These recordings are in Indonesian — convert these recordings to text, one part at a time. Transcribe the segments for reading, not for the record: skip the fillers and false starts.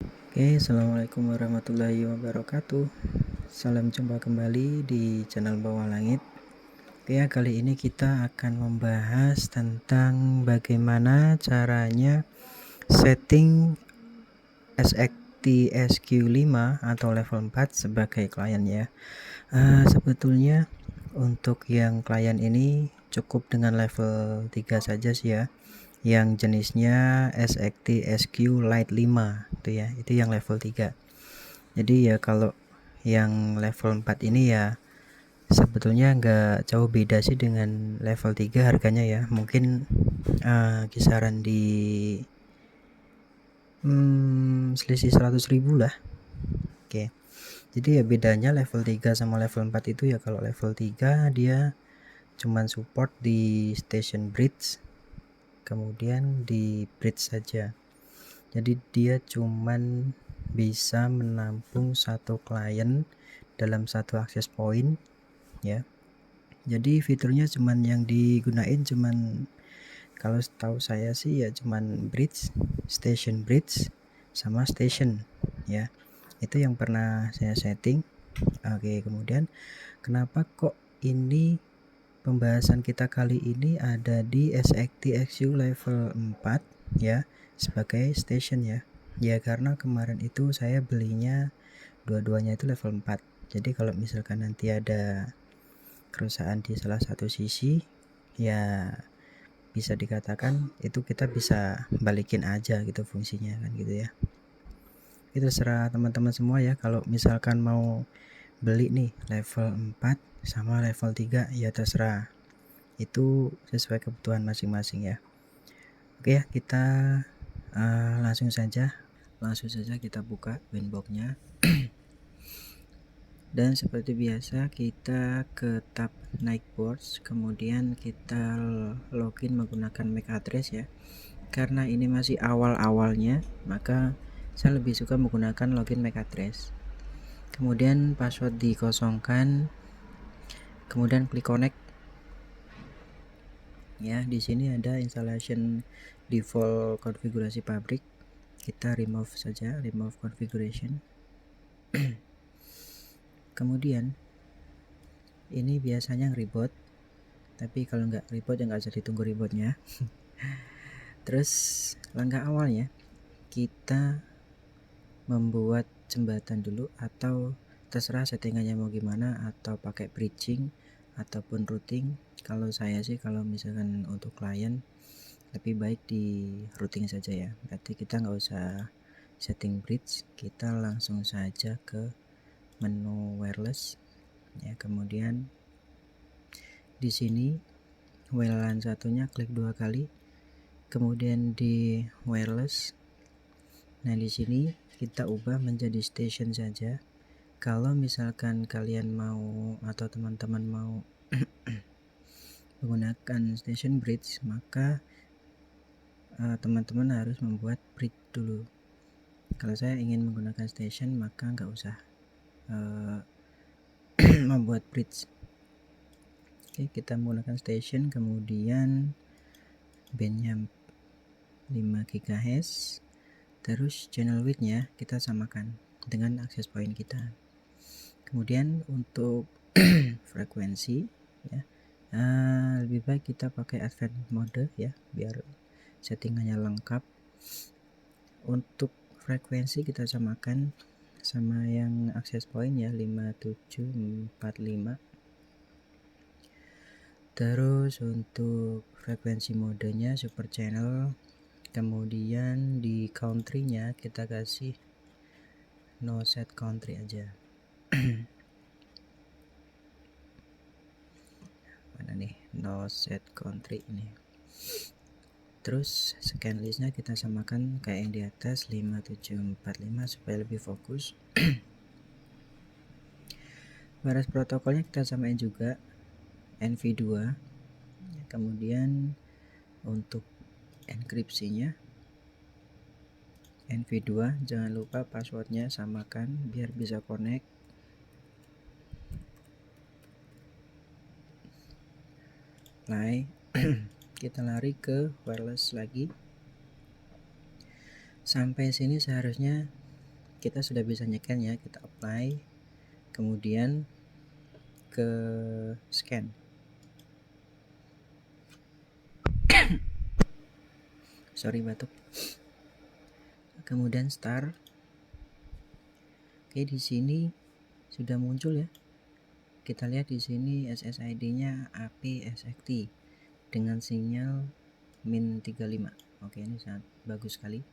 Oke, assalamualaikum warahmatullahi wabarakatuh. Salam jumpa kembali di channel Bawah Langit. Oke, kali ini kita akan membahas tentang bagaimana caranya setting SXT-SQ5 atau level 4 sebagai klien ya. Sebetulnya untuk yang klien ini cukup dengan level 3 saja sih ya, yang jenisnya SXT SQ Lite 5 itu ya, itu yang level 3. Jadi ya kalau yang level 4 ini ya sebetulnya nggak jauh beda sih dengan level 3 harganya ya. Mungkin kisaran di selisih 100.000 lah. Oke. Jadi ya bedanya level 3 sama level 4 itu ya, kalau level 3 dia cuman support di station bridge, kemudian di bridge saja. Jadi dia cuman bisa menampung satu klien dalam satu akses point ya. Jadi fiturnya cuman yang digunain cuman, kalau setahu saya sih ya cuman bridge, station bridge sama station ya. Itu yang pernah saya setting. Oke, kemudian kenapa kok ini pembahasan kita kali ini ada di SXT-SQ level 4 ya, sebagai station ya. Ya karena kemarin itu saya belinya dua-duanya itu level 4. Jadi kalau misalkan nanti ada kerusakan di salah satu sisi ya bisa dikatakan itu kita bisa balikin aja gitu fungsinya kan gitu ya. Itu terserah teman-teman semua ya, kalau misalkan mau beli nih level 4 sama level 3 ya terserah, itu sesuai kebutuhan masing-masing ya. Oke ya, kita langsung saja kita buka winboxnya. Dan seperti biasa kita ke tab Nightboards, kemudian kita login menggunakan MAC address ya. Karena ini masih awal-awalnya, maka saya lebih suka menggunakan login MAC address. Kemudian password dikosongkan, kemudian klik connect. Ya, di sini ada installation default konfigurasi pabrik. Kita remove saja, remove configuration. Kemudian ini biasanya reboot, tapi kalau nggak reboot ya nggak usah ditunggu rebootnya. Terus langkah awalnya kita membuat jembatan dulu, atau terserah settingannya mau gimana, atau pakai bridging ataupun routing. Kalau saya sih kalau misalkan untuk klien lebih baik di routing saja ya. Berarti kita nggak usah setting bridge, kita langsung saja ke menu wireless ya. Kemudian di sini WLAN satunya klik 2 kali, kemudian di wireless. Nah, di sini kita ubah menjadi station saja. Kalau misalkan kalian mau atau teman-teman mau menggunakan station bridge, maka teman-teman harus membuat bridge dulu. Kalau saya ingin menggunakan station, maka nggak usah membuat bridge. Oke, kita menggunakan station, kemudian bandnya 5 GHz, terus channel widthnya kita samakan dengan access point kita. Kemudian untuk frekuensi ya, lebih baik kita pakai advanced mode ya, biar settingannya lengkap. Untuk frekuensi kita samakan sama yang access point ya, 5745. Terus untuk frekuensi modenya super channel, kemudian di country-nya kita kasih no set country aja. Mana nih, no set country ini. Terus scan listnya kita samakan kayak yang di atas 5745 supaya lebih fokus. Baras protokolnya kita samain juga NV2. Kemudian untuk enkripsinya NV2, jangan lupa passwordnya samakan biar bisa connect. Kita lari ke wireless lagi. Sampai sini seharusnya kita sudah bisa nyekan ya, kita apply, kemudian ke scan. Sorry batuk. Kemudian start. Oke, di sini sudah muncul ya. Kita lihat di sini SSID-nya APSXT dengan sinyal -35. Oke, ini sangat bagus sekali.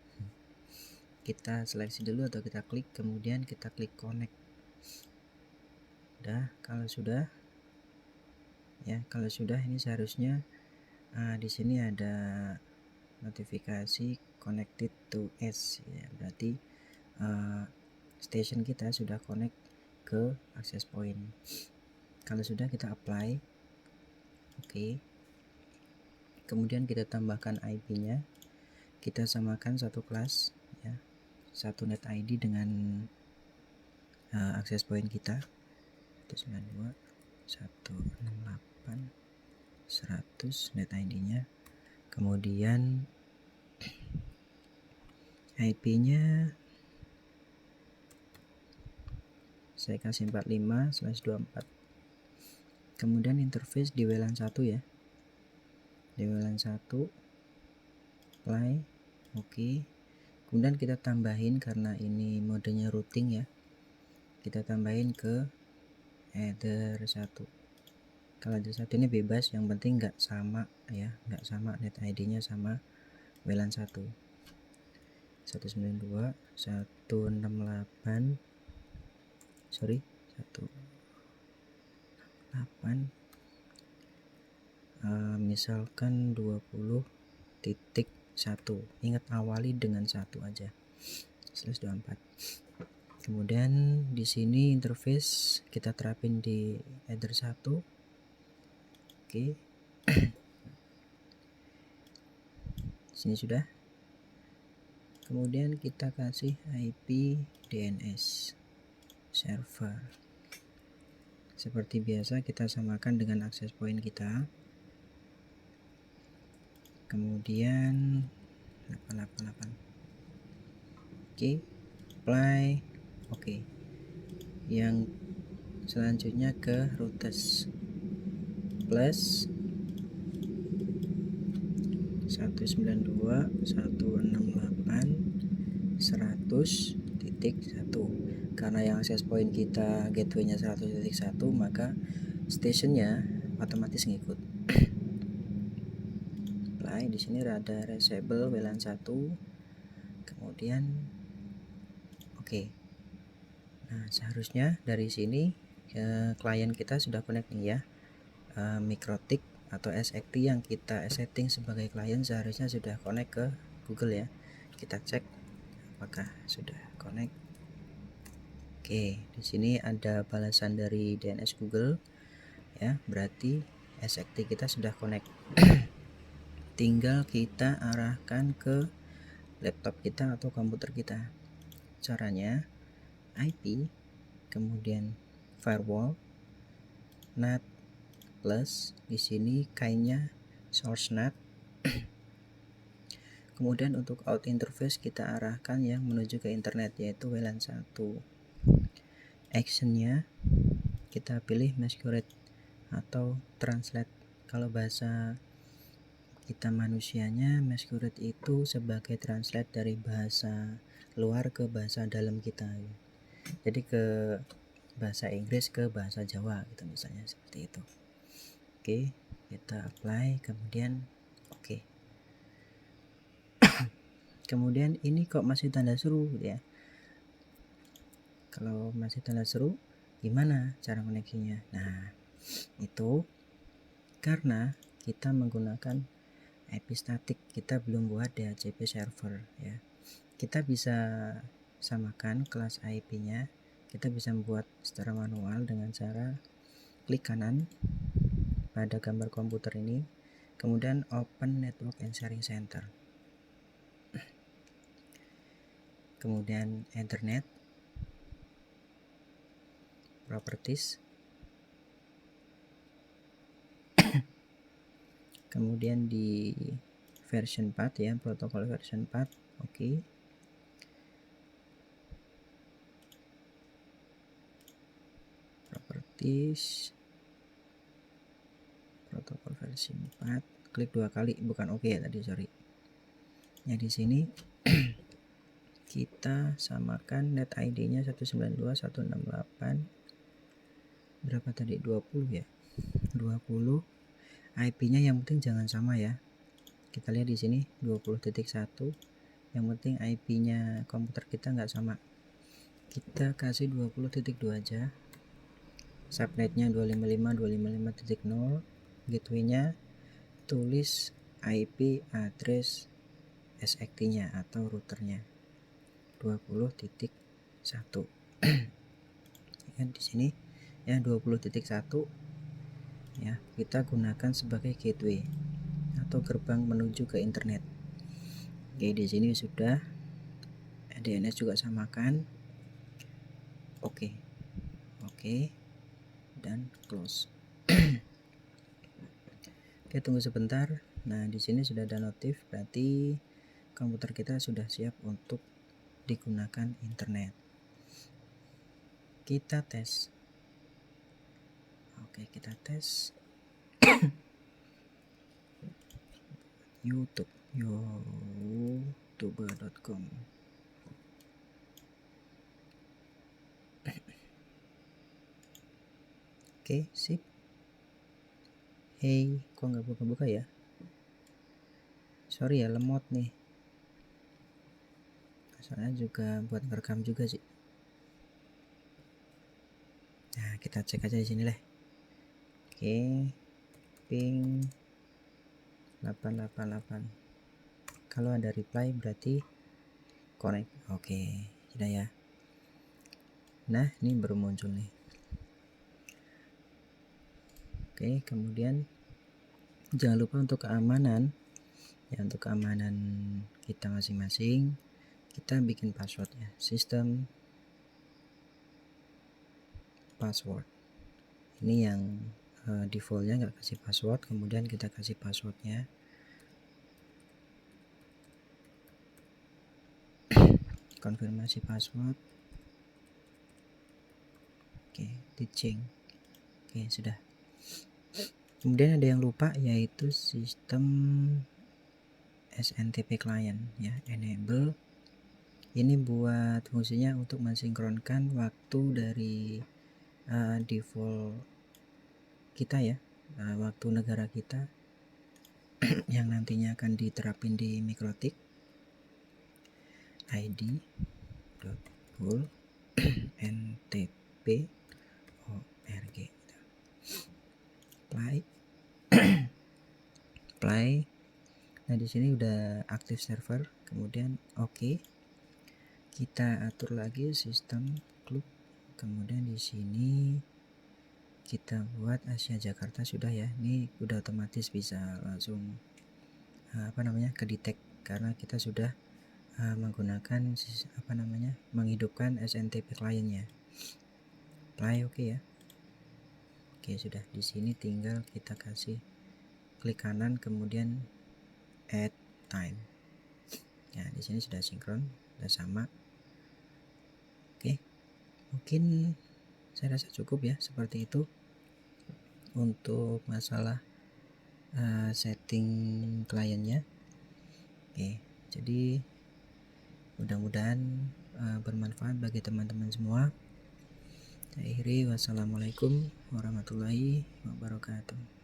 Kita seleksi dulu atau kita klik, kemudian kita klik connect. Udah, kalau sudah ya, kalau sudah ini seharusnya di sini ada notifikasi connected to S ya, berarti station kita sudah connect ke access point. Kalau sudah, kita apply. Oke. Kemudian kita tambahkan IP-nya, kita samakan satu kelas ya, satu net ID dengan access point kita 192.168.100 net ID-nya. Kemudian IP-nya saya kasih 45/24. Kemudian interface di WLAN 1 ya, di WLAN 1 apply. Oke. Kemudian kita tambahin, karena ini modenya routing ya, kita tambahin ke header 1. Kalau header 1 ini bebas, yang penting nggak sama ya, nggak sama net ID-nya sama WLAN 1. 192.168 sorry 168 misalkan 20.1. Ingat, awali dengan 1 aja, /24. Kemudian di sini interface kita terapin di header 1. Oke. Sini sudah. Kemudian kita kasih IP DNS server. Seperti biasa kita samakan dengan access point kita. Kemudian 888. Oke, apply. Oke. Yang selanjutnya ke routes plus 192.168.100.1. Karena yang access point kita gateway-nya 100.1, maka stationnya otomatis ngikut. Apply. Di sini ada reachable WLAN 1. Kemudian oke. Nah, seharusnya dari sini klien kita sudah connect nih ya. Mikrotik atau SXT yang kita setting sebagai klien seharusnya sudah connect ke Google ya. Kita cek apakah sudah connect. Oke, di sini ada balasan dari DNS Google ya, berarti SXT kita sudah connect. Tinggal kita arahkan ke laptop kita atau komputer kita. Caranya IP, kemudian firewall, NAT plus, di sini kainya source NAT. Kemudian untuk out interface kita arahkan yang menuju ke internet, yaitu WLAN 1. Actionnya kita pilih masquerade atau translate. Kalau bahasa kita manusianya, masquerade itu sebagai translate dari bahasa luar ke bahasa dalam kita. Jadi ke bahasa Inggris ke bahasa Jawa gitu misalnya, seperti itu. Oke, kita apply, kemudian oke. Kemudian ini kok masih tanda seru ya. Kalau masih tanda seru, gimana cara koneksinya? Nah, itu karena kita menggunakan IP static, kita belum buat DHCP server ya. Kita bisa samakan kelas IP-nya, kita bisa membuat secara manual dengan cara klik kanan pada gambar komputer ini, kemudian open network and sharing center, kemudian internet properties, kemudian di version 4 ya, protokol version 4. Oke. otomatis protokol versi 4, klik 2 kali, bukan oke ya tadi, sorry. Ya di sini kita samakan net ID-nya 192.168 berapa tadi, 20 ya, 20. IP-nya yang penting jangan sama ya. Kita lihat di sini 20.1, yang penting IP-nya komputer kita nggak sama. Kita kasih 20.2 aja. Subnetnya 255.255.0, gateway-nya tulis IP address SXT-nya atau routernya 20.1. Ya, di sini ya 20.1 ya, kita gunakan sebagai gateway atau gerbang menuju ke internet. Oke, di sini sudah. DNS juga samakan. Oke, dan close. Oke, tunggu sebentar. Nah, di sini sudah ada notif, berarti komputer kita sudah siap untuk digunakan internet. Kita tes. Oke, kita tes. YouTube, youtube.com. Oke, sip. Hey, kok nggak buka-buka ya? Sorry ya, lemot nih. Soalnya juga buat ngerekam juga sih. Nah, kita cek aja di sini lah. Oke, ping 888. Kalau ada reply berarti connect. Oke, sudah ya. Nah, ini baru muncul nih. Oke, kemudian jangan lupa untuk keamanan ya, untuk keamanan kita masing-masing kita bikin password ya, sistem password. Ini yang defaultnya nggak kasih password, kemudian kita kasih passwordnya. Konfirmasi password. Oke, diceng. Oke, sudah. Kemudian ada yang lupa, yaitu sistem SNTP client ya, enable. Ini buat fungsinya untuk mensinkronkan waktu dari default kita ya, waktu negara kita yang nantinya akan diterapin di Mikrotik. id.pool ntp org. Apply. Nah, di sini udah aktif server, kemudian oke. Kita atur lagi sistem klub, kemudian di sini kita buat Asia Jakarta sudah ya. Ini udah otomatis bisa langsung kedetek karena kita sudah menggunakan menghidupkan SNTP clientnya. Apply, oke ya. Oke, sudah. Di sini tinggal kita kasih klik kanan kemudian add time. Ya, di sini sudah sinkron, sudah sama. Oke, mungkin saya rasa cukup ya, seperti itu untuk masalah setting kliennya. Oke, jadi mudah-mudahan bermanfaat bagi teman-teman semua. Saya akhiri, wassalamualaikum warahmatullahi wabarakatuh.